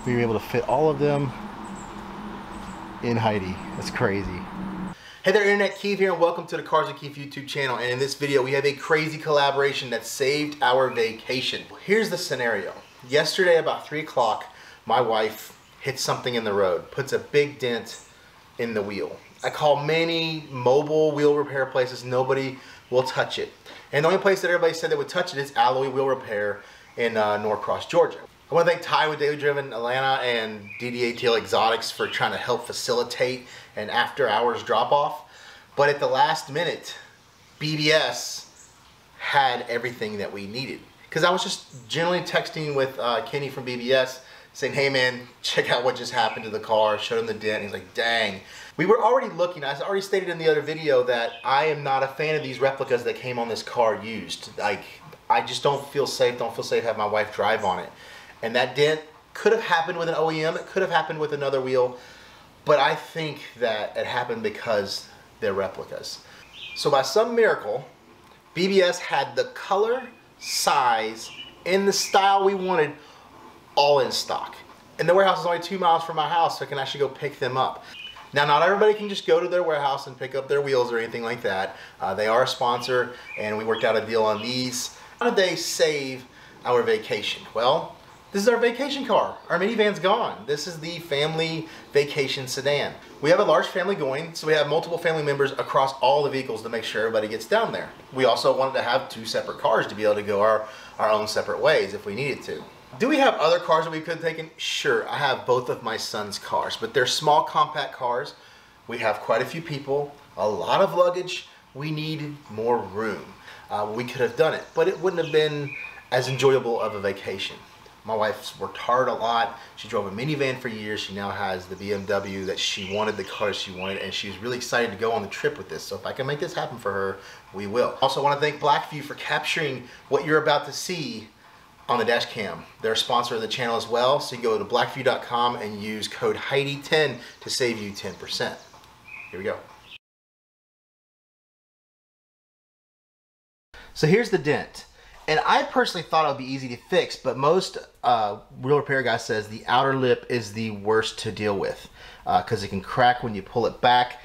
we were able to fit all of them in Heidi. That's crazy. Hey there, Internet Keith here, and welcome to the Cars with Keith YouTube channel. And in this video, we have a crazy collaboration that saved our vacation. Here's the scenario. Yesterday, about 3 o'clock, my wife hits something in the road, puts a big dent in the wheel. I call many mobile wheel repair places. Nobody will touch it. And the only place that everybody said they would touch it is Alloy Wheel Repair in Norcross, Georgia. I want to thank Ty with Daily Driven Atlanta and DDATL Exotics for trying to help facilitate an after-hours drop-off. But at the last minute, BBS had everything that we needed. Because I was just generally texting with Kenny from BBS saying, hey man, check out what just happened to the car. Showed him the dent. He's like, dang. We were already looking. I already stated in the other video that I am not a fan of these replicas that came on this car used. Like, I just don't feel safe have my wife drive on it. And that dent could have happened with an OEM, it could have happened with another wheel, but I think that it happened because they're replicas. So by some miracle, BBS had the color, size, and the style we wanted all in stock. And the warehouse is only 2 miles from my house, so I can actually go pick them up. Now, not everybody can just go to their warehouse and pick up their wheels or anything like that. They are a sponsor, and we worked out a deal on these. How did they save our vacation? Well, this is our vacation car. Our minivan's gone. This is the family vacation sedan. We have a large family going, so we have multiple family members across all the vehicles to make sure everybody gets down there. We also wanted to have 2 separate cars to be able to go our own separate ways if we needed to. Do we have other cars that we could have taken? Sure, I have both of my son's cars, but they're small, compact cars. We have quite a few people, a lot of luggage. We needed more room. We could have done it, but it wouldn't have been as enjoyable of a vacation. My wife's worked hard a lot. She drove a minivan for years. She now has the BMW that she wanted, the car she wanted, and she's really excited to go on the trip with this. So if I can make this happen for her, we will. Also want to thank Blackview for capturing what you're about to see on the dash cam. They're a sponsor of the channel as well, so you can go to blackview.com and use code Heidi10 to save you 10%. Here we go. So here's the dent. And I personally thought it would be easy to fix, but most wheel repair guy says the outer lip is the worst to deal with because it can crack when you pull it back.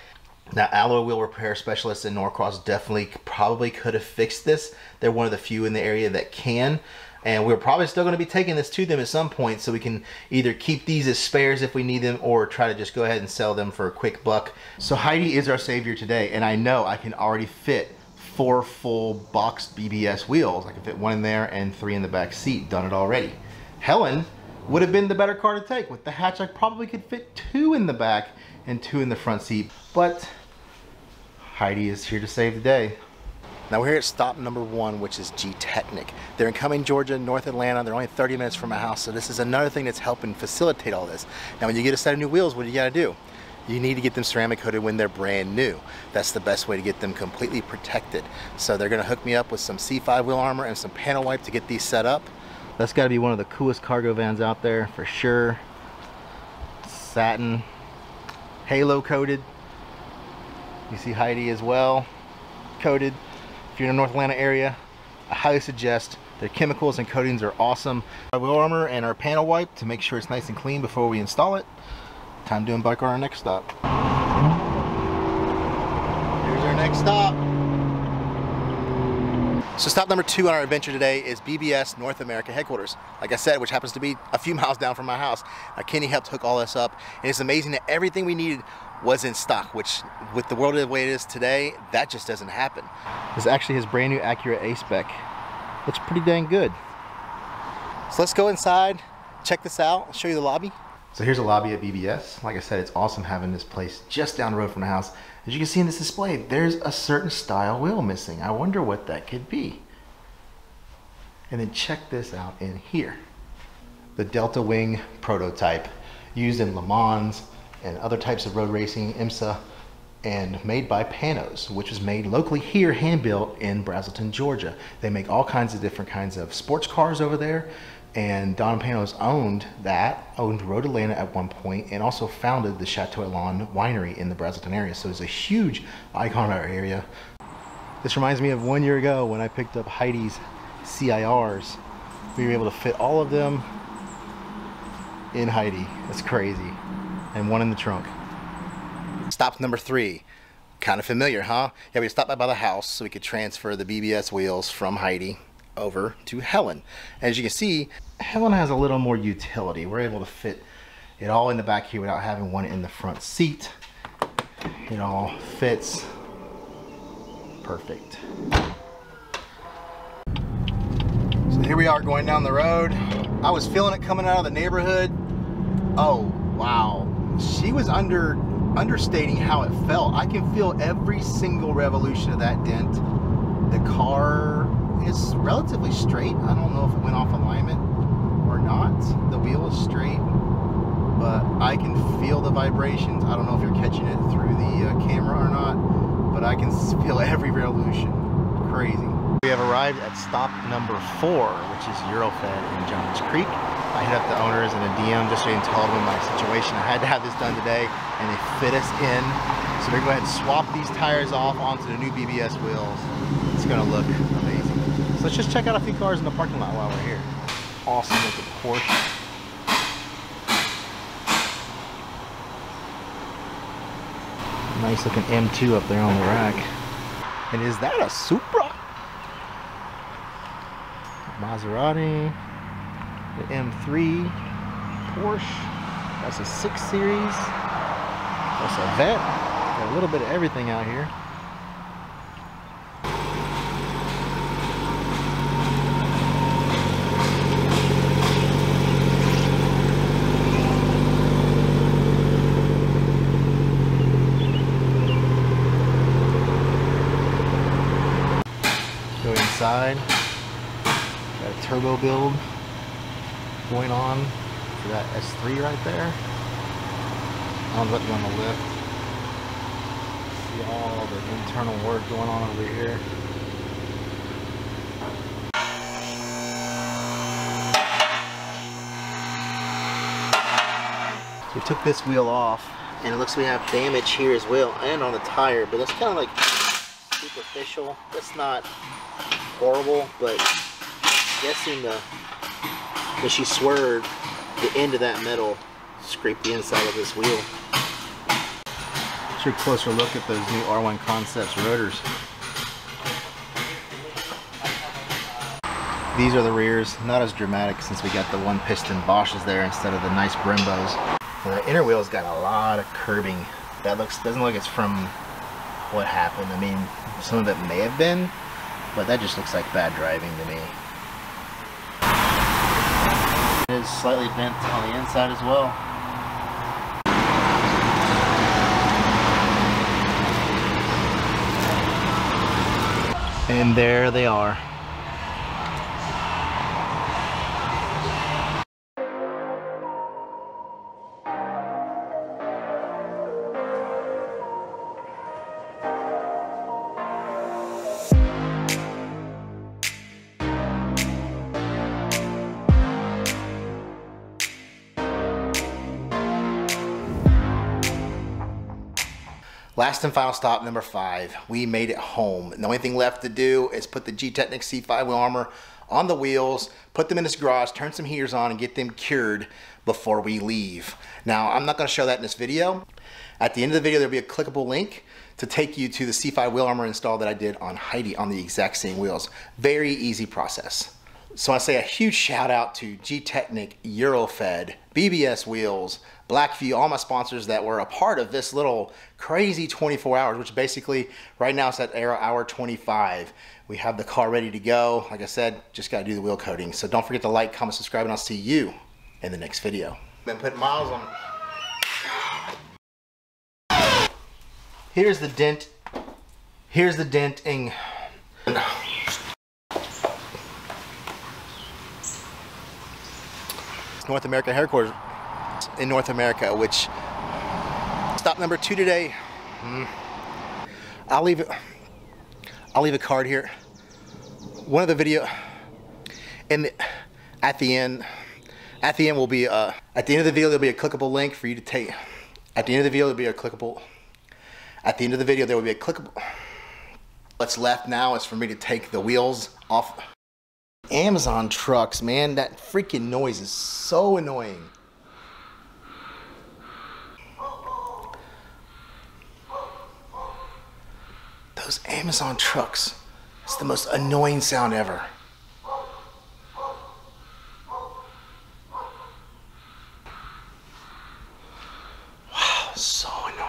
Now, Alloy Wheel Repair specialists in Norcross definitely probably could have fixed this. They're one of the few in the area that can. And we're probably still going to be taking this to them at some point, so we can either keep these as spares if we need them or try to just go ahead and sell them for a quick buck. So Heidi is our savior today, and I know I can already fit 4 full boxed BBS wheels. I can fit 1 in there and 3 in the back seat. Done it already. Helen would have been the better car to take. With the hatch, I probably could fit 2 in the back and 2 in the front seat. But Heidi is here to save the day. Now we're here at stop number 1, which is G-Technic. They're in Cumming, Georgia, North Atlanta. They're only 30 minutes from my house, so this is another thing that's helping facilitate all this. Now when you get a set of new wheels, what do you gotta do? You need to get them ceramic coated when they're brand new. That's the best way to get them completely protected. So they're gonna hook me up with some C5 wheel armor and some panel wipe to get these set up. That's gotta be one of the coolest cargo vans out there for sure. Satin, halo coated. You see Heidi as well, coated. If you're in the North Atlanta area, I highly suggest. Their chemicals and coatings are awesome. Our wheel armor and our panel wipe to make sure it's nice and clean before we install it. Time to embark on our next stop. Here's our next stop. So stop number 2 on our adventure today is BBS North America headquarters. Like I said, which happens to be a few miles down from my house. Kenny helped hook all this up, and it's amazing that everything we needed was in stock, which with the world the way it is today, that just doesn't happen. This is actually his brand new Acura A-Spec. Looks pretty dang good. So let's go inside, check this out, I'll show you the lobby. So here's a lobby at BBS. Like I said, it's awesome having this place just down the road from the house. As you can see in this display, there's a certain style wheel missing. I wonder what that could be. And then check this out in here. The Delta Wing prototype used in Le Mans and other types of road racing, IMSA, and made by Panos, which was made locally here, hand-built in Braselton, Georgia. They make all kinds of different kinds of sports cars over there. And Don Panos owned Road Atlanta at one point, and also founded the Chateau Elan winery in the Braselton area. So it's a huge icon in our area. This reminds me of 1 year ago when I picked up Heidi's CIRs. We were able to fit all of them in Heidi. That's crazy. And one in the trunk. Stop number 3. Kind of familiar, huh? Yeah, we stopped by the house so we could transfer the BBS wheels from Heidi over to Helen. As you can see, Helen has a little more utility. We're able to fit it all in the back here without having one in the front seat. It all fits perfect. So here we are going down the road. I was feeling it coming out of the neighborhood. Oh, wow. She was understating how it felt. I can feel every single revolution of that dent. The car is relatively straight. I don't know if it went off alignment or not. The wheel is straight, but I can feel the vibrations. I don't know if you're catching it through the camera or not, but I can feel every revolution. Crazy. We have arrived at stop number 4, which is Eurofed in Johns Creek. I hit up the owners in a DM just so I can tell them my situation. I had to have this done today, and they fit us in. So we're going to go ahead and swap these tires off onto the new BBS wheels. It's going to look amazing. So let's just check out a few cars in the parking lot while we're here. Awesome looking Porsche. Nice looking M2 up there on the rack. And is that a Supra? Maserati, the M3, Porsche, that's a 6 Series, that's a Vet, got a little bit of everything out here. Go inside. Got a turbo build going on for that S3 right there. I'm looking on the lift. See all the internal work going on over here. So we took this wheel off, and it looks like we have damage here as well, and on the tire, but that's kind of like superficial. That's not horrible, but guessing that she swerved, the end of that metal scraped the inside of this wheel. Let's take a closer look at those new R1 Concepts rotors. These are the rears, not as dramatic since we got the one piston Bosches there instead of the nice Brembos. The inner wheel's got a lot of curbing. That doesn't look like it's from what happened. I mean, some of it may have been, but that just looks like bad driving to me. It is slightly bent on the inside as well. And there they are. Last and final stop, number 5. We made it home. The only thing left to do is put the G-Technic C5 wheel armor on the wheels, put them in this garage, turn some heaters on, and get them cured before we leave. Now, I'm not going to show that in this video. At the end of the video, there'll be a clickable link to take you to the C5 wheel armor install that I did on Heidi on the exact same wheels. Very easy process. So I say a huge shout out to G-Technic, Eurofed, BBS Wheels, Blackview, all my sponsors that were a part of this little crazy 24 hours, which basically right now it's at hour 25. We have the car ready to go. Like I said, just got to do the wheel coating. So don't forget to like, comment, subscribe, and I'll see you in the next video. Been putting miles on. Here's the dent. Here's the denting. North America headquarters in North America, which stop number 2 today. I'll leave a card here. One of the video, and at the end will be at the end of the video there'll be a clickable link for you to take. At the end of the video there'll be a clickable. At the end of the video there will be a clickable. What's left now is for me to take the wheels off. Amazon trucks, man, that freaking noise is so annoying. Those Amazon trucks. It's the most annoying sound ever. Wow, so annoying.